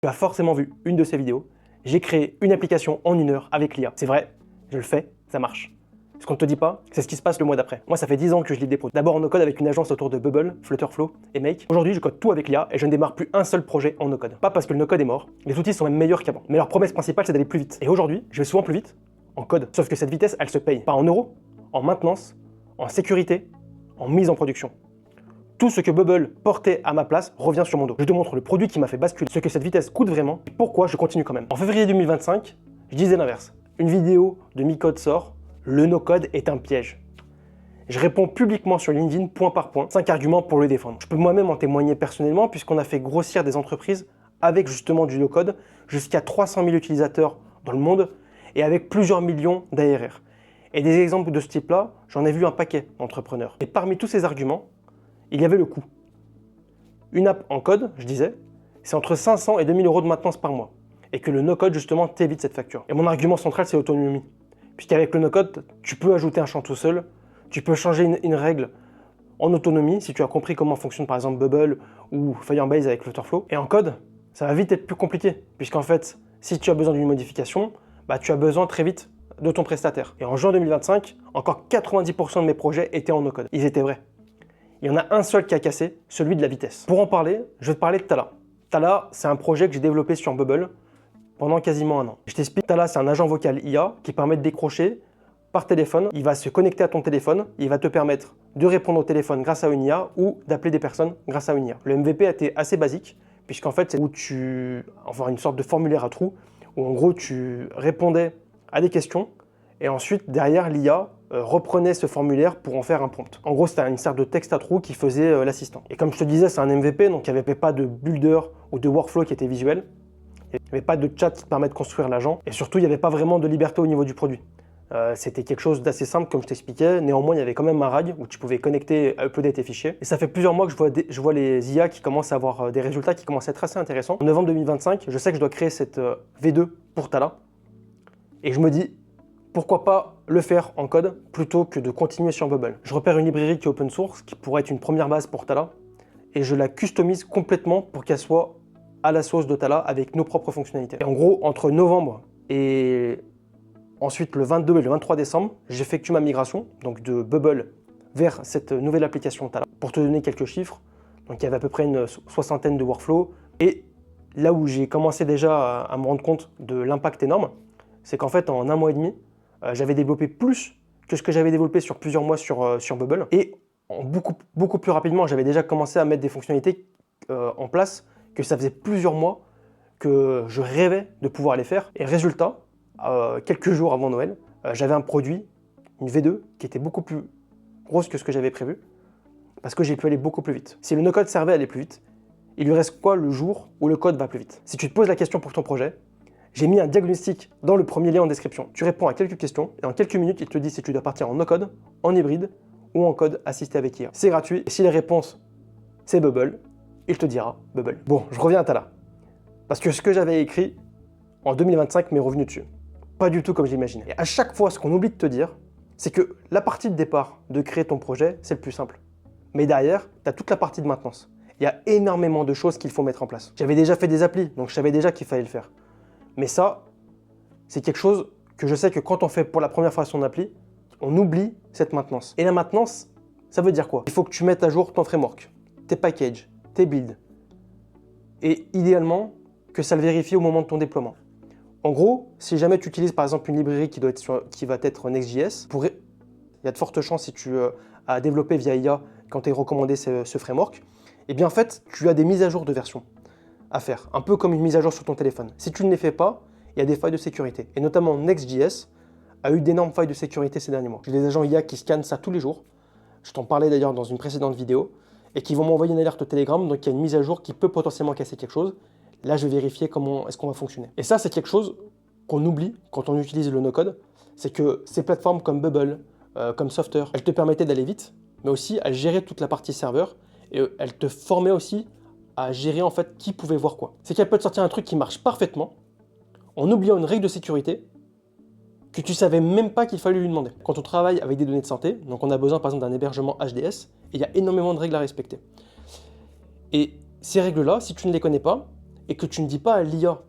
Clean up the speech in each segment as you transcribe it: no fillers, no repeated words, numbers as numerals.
Tu as forcément vu une de ces vidéos. J'ai créé une application en 1 heure avec l'IA. C'est vrai, je le fais, ça marche. Ce qu'on ne te dit pas, c'est ce qui se passe le mois d'après. Moi, ça fait 10 ans que je livre des produits. D'abord en no-code avec une agence autour de Bubble, Flutterflow et Make. Aujourd'hui, je code tout avec l'IA et je ne démarre plus un seul projet en no-code. Pas parce que le no-code est mort, les outils sont même meilleurs qu'avant. Mais leur promesse principale, c'est d'aller plus vite. Et aujourd'hui, je vais souvent plus vite en code. Sauf que cette vitesse, elle se paye. Pas en euros, en maintenance, en sécurité, en mise en production. Tout ce que Bubble portait à ma place revient sur mon dos. Je te montre le produit qui m'a fait basculer, ce que cette vitesse coûte vraiment et pourquoi je continue quand même. En février 2025, je disais l'inverse. Une vidéo de MiCode sort, le no-code est un piège. Je réponds publiquement sur LinkedIn point par point, 5 arguments pour le défendre. Je peux moi-même en témoigner personnellement puisqu'on a fait grossir des entreprises avec justement du no-code jusqu'à 300 000 utilisateurs dans le monde et avec plusieurs millions d'ARR. Et des exemples de ce type-là, j'en ai vu un paquet d'entrepreneurs. Et parmi tous ces arguments, il y avait le coût. Une app en code, je disais, c'est entre 500 et 2000 euros de maintenance par mois. Et que le no-code, justement, t'évite cette facture. Et mon argument central, c'est l'autonomie. Puisqu'avec le no-code, tu peux ajouter un champ tout seul, tu peux changer une règle en autonomie, si tu as compris comment fonctionne par exemple Bubble ou Firebase avec Flutterflow. Et en code, ça va vite être plus compliqué. Puisqu'en fait, si tu as besoin d'une modification, tu as besoin très vite de ton prestataire. Et en juin 2025, encore 90% de mes projets étaient en no-code. Ils étaient vrais. Il y en a un seul qui a cassé, celui de la vitesse. Pour en parler, je vais te parler de Tala. Tala, c'est un projet que j'ai développé sur Bubble pendant quasiment 1 an. Je t'explique, Tala, c'est un agent vocal IA qui permet de décrocher par téléphone. Il va se connecter à ton téléphone, il va te permettre de répondre au téléphone grâce à une IA ou d'appeler des personnes grâce à une IA. Le MVP a été assez basique, puisqu'en fait, c'est où une sorte de formulaire à trous, où en gros, tu répondais à des questions, et ensuite, derrière, l'IA reprenait ce formulaire pour en faire un prompt. En gros, c'était une sorte de texte à trous qui faisait l'assistant. Et comme je te disais, c'est un MVP, donc il n'y avait pas de builder ou de workflow qui était visuel. Il n'y avait pas de chat qui permet de construire l'agent. Et surtout, il n'y avait pas vraiment de liberté au niveau du produit. C'était quelque chose d'assez simple, comme je t'expliquais. Néanmoins, il y avait quand même un RAG où tu pouvais connecter, uploader tes fichiers. Et ça fait plusieurs mois que je vois les IA qui commencent à avoir des résultats qui commencent à être assez intéressants. En novembre 2025, je sais que je dois créer cette V2 pour Tala. Et je me dis, pourquoi pas le faire en code plutôt que de continuer sur Bubble. Je repère une librairie qui est open source, qui pourrait être une première base pour Tala, et je la customise complètement pour qu'elle soit à la sauce de Tala avec nos propres fonctionnalités. Et en gros, entre novembre et ensuite le 22 et le 23 décembre, j'effectue ma migration donc de Bubble vers cette nouvelle application Tala. Pour te donner quelques chiffres, donc il y avait à peu près une 60aine de workflows, et là où j'ai commencé déjà à me rendre compte de l'impact énorme, c'est qu'en fait en 1 mois et demi, j'avais développé plus que ce que j'avais développé sur plusieurs mois sur Bubble. Et beaucoup plus rapidement, j'avais déjà commencé à mettre des fonctionnalités en place que ça faisait plusieurs mois que je rêvais de pouvoir les faire. Et résultat, quelques jours avant Noël, j'avais un produit, une V2, qui était beaucoup plus grosse que ce que j'avais prévu, parce que j'ai pu aller beaucoup plus vite. Si le no-code servait à aller plus vite, il lui reste quoi le jour où le code va plus vite? Si tu te poses la question pour ton projet, j'ai mis un diagnostic dans le premier lien en description. Tu réponds à quelques questions et en quelques minutes, il te dit si tu dois partir en no-code, en hybride ou en code assisté avec IA. C'est gratuit et si les réponses c'est Bubble, il te dira Bubble. Bon, je reviens à Tala. Parce que ce que j'avais écrit en 2025 m'est revenu dessus. Pas du tout comme j'imaginais. Et à chaque fois, ce qu'on oublie de te dire, c'est que la partie de départ de créer ton projet, c'est le plus simple. Mais derrière, tu as toute la partie de maintenance. Il y a énormément de choses qu'il faut mettre en place. J'avais déjà fait des applis, donc je savais déjà qu'il fallait le faire. Mais ça, c'est quelque chose que je sais que quand on fait pour la première fois son appli, on oublie cette maintenance. Et la maintenance, ça veut dire quoi? Il faut que tu mettes à jour ton framework, tes packages, tes builds. Et idéalement, que ça le vérifie au moment de ton déploiement. En gros, si jamais tu utilises par exemple une librairie qui va être Next.js, il y a de fortes chances si tu as développé via IA quand tu as recommandé ce framework, et bien en fait, tu as des mises à jour de version à faire, un peu comme une mise à jour sur ton téléphone. Si tu ne les fais pas, il y a des failles de sécurité. Et notamment Next.js a eu d'énormes failles de sécurité ces derniers mois. J'ai des agents IA qui scannent ça tous les jours. Je t'en parlais d'ailleurs dans une précédente vidéo. Et qui vont m'envoyer une alerte au Telegram, donc il y a une mise à jour qui peut potentiellement casser quelque chose. Là, je vais vérifier comment est-ce qu'on va fonctionner. Et ça, c'est quelque chose qu'on oublie quand on utilise le no-code. C'est que ces plateformes comme Bubble, comme Software, elles te permettaient d'aller vite, mais aussi à gérer toute la partie serveur. Et elles te formaient aussi à gérer en fait qui pouvait voir quoi. C'est qu'elle peut te sortir un truc qui marche parfaitement en oubliant une règle de sécurité que tu savais même pas qu'il fallait lui demander. Quand on travaille avec des données de santé, donc on a besoin par exemple d'un hébergement HDS, et il y a énormément de règles à respecter. Et ces règles-là, si tu ne les connais pas, et que tu ne dis pas à l'IA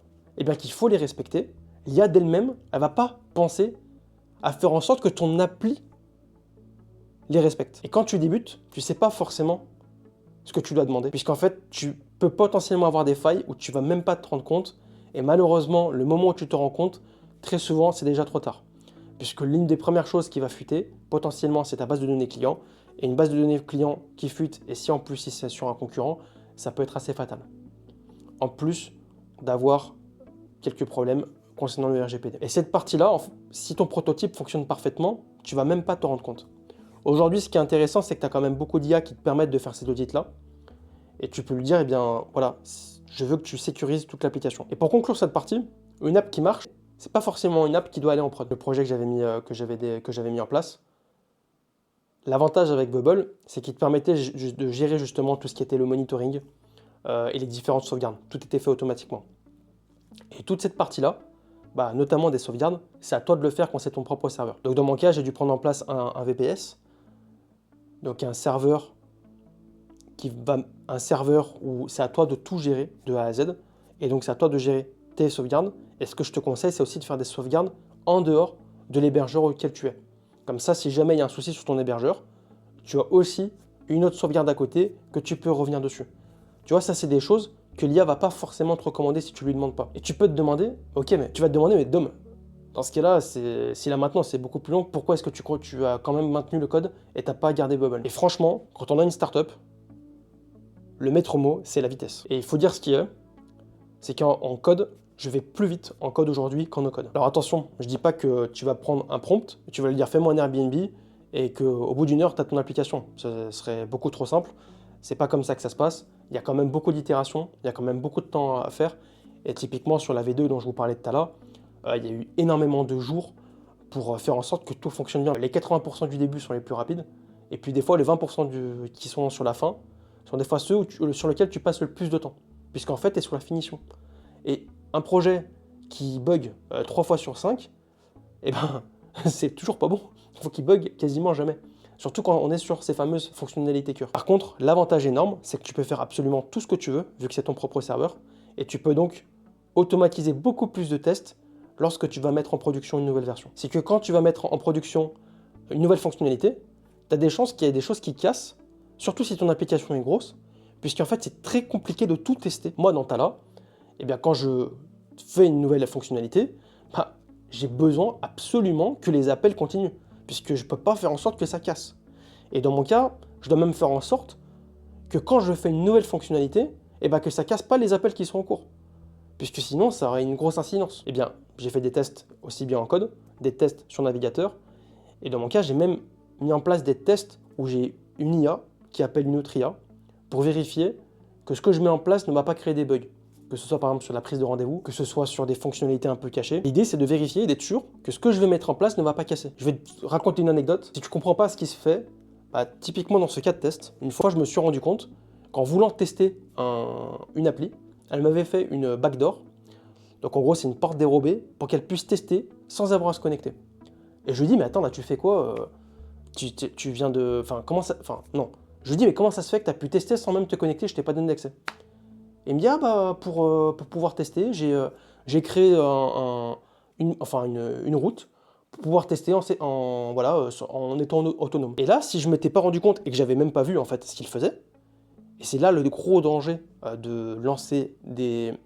qu'il faut les respecter, l'IA d'elle-même, elle ne va pas penser à faire en sorte que ton appli les respecte. Et quand tu débutes, tu ne sais pas forcément ce que tu dois demander, puisqu'en fait, tu peux potentiellement avoir des failles où tu ne vas même pas te rendre compte, et malheureusement, le moment où tu te rends compte, très souvent, c'est déjà trop tard. Puisque l'une des premières choses qui va fuiter, potentiellement, c'est ta base de données client, et une base de données client qui fuite, et si en plus c'est sur un concurrent, ça peut être assez fatal. En plus d'avoir quelques problèmes concernant le RGPD. Et cette partie-là, si ton prototype fonctionne parfaitement, tu ne vas même pas te rendre compte. Aujourd'hui, ce qui est intéressant, c'est que tu as quand même beaucoup d'IA qui te permettent de faire ces audits-là. Et tu peux lui dire, voilà, je veux que tu sécurises toute l'application. Et pour conclure cette partie, une app qui marche, c'est pas forcément une app qui doit aller en prod. Le projet que j'avais mis en place, l'avantage avec Bubble, c'est qu'il te permettait de gérer justement tout ce qui était le monitoring et les différentes sauvegardes. Tout était fait automatiquement. Et toute cette partie-là, notamment des sauvegardes, c'est à toi de le faire quand c'est ton propre serveur. Donc dans mon cas, j'ai dû prendre en place un VPS, donc un serveur où c'est à toi de tout gérer de A à Z, et donc c'est à toi de gérer tes sauvegardes. Et ce que je te conseille, c'est aussi de faire des sauvegardes en dehors de l'hébergeur auquel tu es. Comme ça, si jamais il y a un souci sur ton hébergeur, tu as aussi une autre sauvegarde à côté que tu peux revenir dessus. Tu vois, ça c'est des choses que l'IA va pas forcément te recommander si tu lui demandes pas. Et tu peux te demander, ok, mais tu vas te demander, mais Dom, dans ce cas-là, si la maintenance c'est beaucoup plus long, pourquoi est-ce que tu as quand même maintenu le code et t'as pas gardé Bubble? Et franchement, quand on a une startup, le maître mot, c'est la vitesse. Et il faut dire ce qui est, c'est qu'en code, je vais plus vite en code aujourd'hui qu'en no code. Alors attention, je dis pas que tu vas prendre un prompt, tu vas lui dire fais-moi un Airbnb et qu'au bout d'une heure, tu as ton application. Ce serait beaucoup trop simple. C'est pas comme ça que ça se passe. Il y a quand même beaucoup d'itérations, il y a quand même beaucoup de temps à faire. Et typiquement sur la V2 dont je vous parlais tout à l'heure, il y a eu énormément de jours pour faire en sorte que tout fonctionne bien. Les 80% du début sont les plus rapides, et puis des fois les 20% qui sont sur la fin sont des fois ceux sur lesquels tu passes le plus de temps, puisqu'en fait tu es sur la finition. Et un projet qui bug 3 fois sur 5, c'est toujours pas bon. Il faut qu'il bug quasiment jamais. Surtout quand on est sur ces fameuses fonctionnalités cœur. Par contre, l'avantage énorme, c'est que tu peux faire absolument tout ce que tu veux, vu que c'est ton propre serveur, et tu peux donc automatiser beaucoup plus de tests lorsque tu vas mettre en production une nouvelle version. C'est que quand tu vas mettre en production une nouvelle fonctionnalité, tu as des chances qu'il y ait des choses qui cassent, surtout si ton application est grosse, puisqu'en fait c'est très compliqué de tout tester. Moi dans Tala, quand je fais une nouvelle fonctionnalité, j'ai besoin absolument que les appels continuent, puisque je ne peux pas faire en sorte que ça casse. Et dans mon cas, je dois même faire en sorte que quand je fais une nouvelle fonctionnalité, que ça ne casse pas les appels qui sont en cours, puisque sinon ça aurait une grosse incidence. J'ai fait des tests aussi bien en code, des tests sur navigateur, et dans mon cas, j'ai même mis en place des tests où j'ai une IA qui appelle une autre IA pour vérifier que ce que je mets en place ne va pas créer des bugs. Que ce soit par exemple sur la prise de rendez-vous, que ce soit sur des fonctionnalités un peu cachées. L'idée, c'est de vérifier et d'être sûr que ce que je vais mettre en place ne va pas casser. Je vais te raconter une anecdote. Si tu ne comprends pas ce qui se fait, typiquement dans ce cas de test, une fois, je me suis rendu compte qu'en voulant tester une appli, elle m'avait fait une backdoor. Donc en gros, c'est une porte dérobée pour qu'elle puisse tester sans avoir à se connecter. Et je lui dis, mais attends, là, tu fais quoi tu viens de... Enfin, comment ça... Enfin, non. Je lui dis, mais comment ça se fait que tu as pu tester sans même te connecter, je t'ai pas donné d'accès? Et il me dit, pour pouvoir tester, j'ai créé une route pour pouvoir tester en étant autonome. Et là, si je ne m'étais pas rendu compte et que j'avais même pas vu en fait ce qu'il faisait, et c'est là le gros danger de lancer du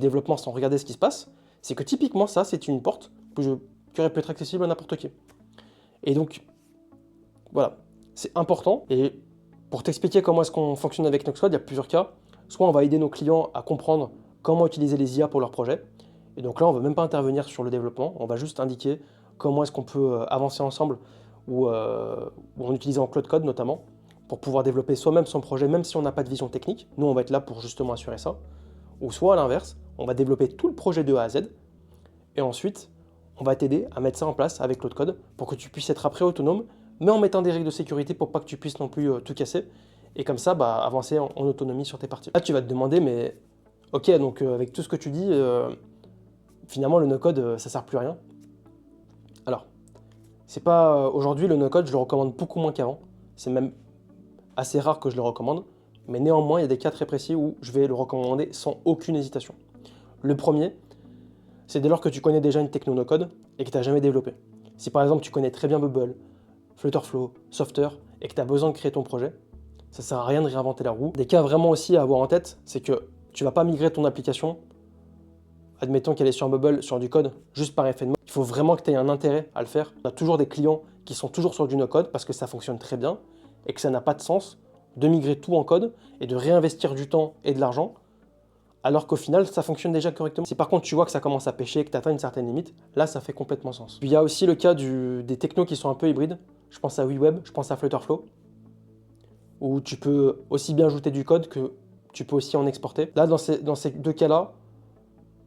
développement sans regarder ce qui se passe, c'est que typiquement ça, c'est une porte qui aurait pu être accessible à n'importe qui. Et donc, voilà, c'est important. Et pour t'expliquer comment est-ce qu'on fonctionne avec Noxcloud, il y a plusieurs cas. Soit on va aider nos clients à comprendre comment utiliser les IA pour leur projet. Et donc là, on ne va même pas intervenir sur le développement. On va juste indiquer comment est-ce qu'on peut avancer ensemble ou en utilisant Cloud Code notamment pour pouvoir développer soi-même son projet, même si on n'a pas de vision technique. Nous, on va être là pour justement assurer ça. Ou soit à l'inverse, on va développer tout le projet de A à Z et ensuite, on va t'aider à mettre ça en place avec Cloud Code pour que tu puisses être après autonome, mais en mettant des règles de sécurité pour pas que tu puisses non plus tout casser. Et comme ça, avancer en autonomie sur tes parties. Là, tu vas te demander, mais ok, donc avec tout ce que tu dis, finalement, le no-code, ça sert plus à rien. Alors, c'est pas aujourd'hui, le no-code, je le recommande beaucoup moins qu'avant. C'est même assez rare que je le recommande. Mais néanmoins, il y a des cas très précis où je vais le recommander sans aucune hésitation. Le premier, c'est dès lors que tu connais déjà une techno no-code et que tu n'as jamais développé. Si par exemple tu connais très bien Bubble, Flutterflow, Softer et que tu as besoin de créer ton projet, ça ne sert à rien de réinventer la roue. Des cas vraiment aussi à avoir en tête, c'est que tu ne vas pas migrer ton application, admettons qu'elle est sur Bubble, sur du code, juste par effet de mode. Il faut vraiment que tu aies un intérêt à le faire. On a toujours des clients qui sont toujours sur du no-code parce que ça fonctionne très bien et que ça n'a pas de sens de migrer tout en code et de réinvestir du temps et de l'argent alors qu'au final, ça fonctionne déjà correctement. Si par contre tu vois que ça commence à pêcher, que tu atteins une certaine limite, là ça fait complètement sens. Puis il y a aussi le cas des technos qui sont un peu hybrides. Je pense à WeWeb, je pense à Flutterflow, où tu peux aussi bien ajouter du code que tu peux aussi en exporter. Là, dans ces deux cas-là,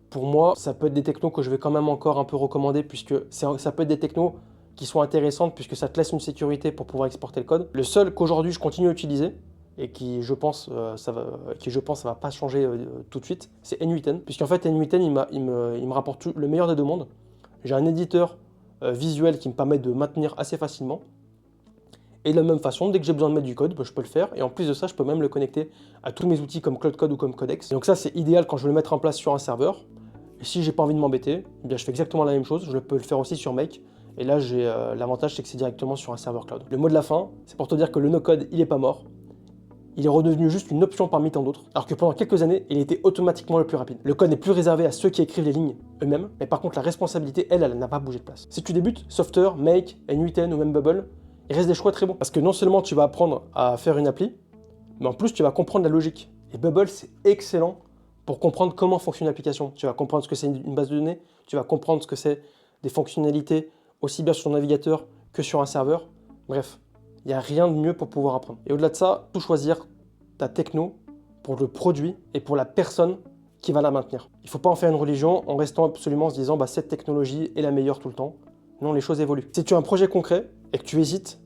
pour moi, ça peut être des technos que je vais quand même encore un peu recommander, puisque ça peut être des technos qui sont intéressantes, puisque ça te laisse une sécurité pour pouvoir exporter le code. Le seul qu'aujourd'hui je continue à utiliser, et qui je pense ça va pas changer tout de suite, c'est N8N, puisqu'en fait N8N il me rapporte le meilleur des deux mondes. J'ai un éditeur visuel qui me permet de maintenir assez facilement, et de la même façon, dès que j'ai besoin de mettre du code, je peux le faire, et en plus de ça, je peux même le connecter à tous mes outils comme Cloud Code ou comme Codex. Et donc ça, c'est idéal quand je veux le mettre en place sur un serveur. Et si j'ai pas envie de m'embêter, eh bien je fais exactement la même chose, je peux le faire aussi sur Make. Et là, l'avantage, c'est que c'est directement sur un serveur cloud. Le mot de la fin, c'est pour te dire que le no-code, il est pas mort. Il est redevenu juste une option parmi tant d'autres, alors que pendant quelques années, il était automatiquement le plus rapide. Le code n'est plus réservé à ceux qui écrivent les lignes eux-mêmes, mais par contre, la responsabilité, elle n'a pas bougé de place. Si tu débutes, Softer, Make, N8N ou même Bubble, il reste des choix très bons. Parce que non seulement tu vas apprendre à faire une appli, mais en plus tu vas comprendre la logique. Et Bubble, c'est excellent pour comprendre comment fonctionne l'application. Tu vas comprendre ce que c'est une base de données, tu vas comprendre ce que c'est des fonctionnalités aussi bien sur ton navigateur que sur un serveur. Bref, il n'y a rien de mieux pour pouvoir apprendre. Et au-delà de ça, tout choisir ta techno pour le produit et pour la personne qui va la maintenir. Il ne faut pas en faire une religion en restant absolument en se disant cette technologie est la meilleure tout le temps. Non, les choses évoluent. Si tu as un projet concret et que tu hésites,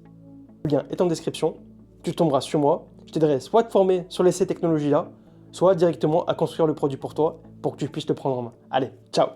le lien est en description, tu tomberas sur moi. Je t'aiderai soit à te former sur ces technologies-là, soit directement à construire le produit pour toi pour que tu puisses le prendre en main. Allez, ciao!